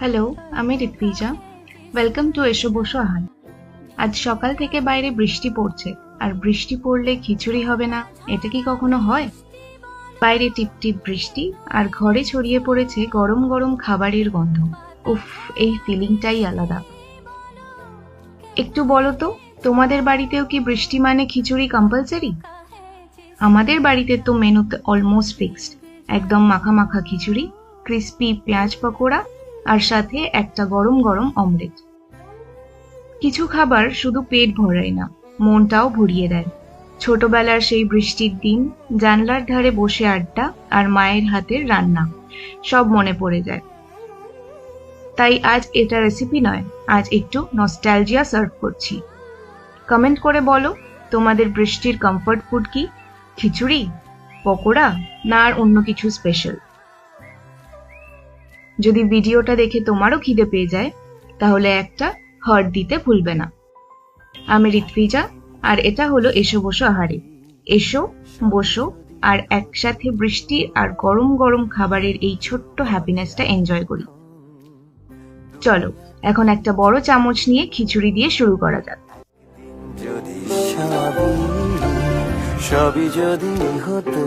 Hello, আমি ঋত্বিজা। Welcome to এসো বসো আহার। আজ সকাল থেকে বাইরে বৃষ্টি পড়ছে, আর বৃষ্টি পড়লে খিচুড়ি হবে না, এটা কি কখনো হয়? বাইরে টিপটিপ বৃষ্টি, আর ঘরে ছড়িয়ে পড়েছে গরম গরম খাবারের গন্ধ। উফ, এই ফিলিংটাই আলাদা। একটু বলো তো, তোমাদের বাড়িতেও কি বৃষ্টি মানে খিচুড়ি কম্পালসারি? আমাদের বাড়িতে তো মেনুতে অলমোস্ট ফিক্সড। একদম মাখা মাখা খিচুড়ি, ক্রিস্পি পেঁয়াজ পকোড়া, আর সাথে একটা গরম গরম অমলেট। কিছু খাবার শুধু পেট ভরায় না, মনটাও ভরিয়ে দেয়। ছোটবেলার সেই বৃষ্টির দিন, জানলার ধারে বসে আড্ডা, আর মায়ের হাতের রান্না, সব মনে পড়ে যায়। তাই আজ এটা রেসিপি নয়, আজ একটু নস্টালজিয়া সার্ভ করছি। কমেন্ট করে বলো, তোমাদের বৃষ্টির কমফর্ট ফুড কি? খিচুড়ি, পকোড়া, না আর অন্য কিছু স্পেশাল? যদি ভিডিওটা দেখে তোমারও খিদে পেয়ে যায়, তাহলে একটা হার্ট দিতে ভুলবে না। আমি ঋত্বিজা, আর এটা হলো এসো বসো আহারে। এসো, বসো, আর একসাথে বৃষ্টি আর গরম গরম খাবারের এই ছোট্ট হ্যাপিনেসটা এনজয় করি। চলো, এখন একটা বড় চামচ নিয়ে খিচুড়ি দিয়ে শুরু করা যাক। যদি সবই যদি হতো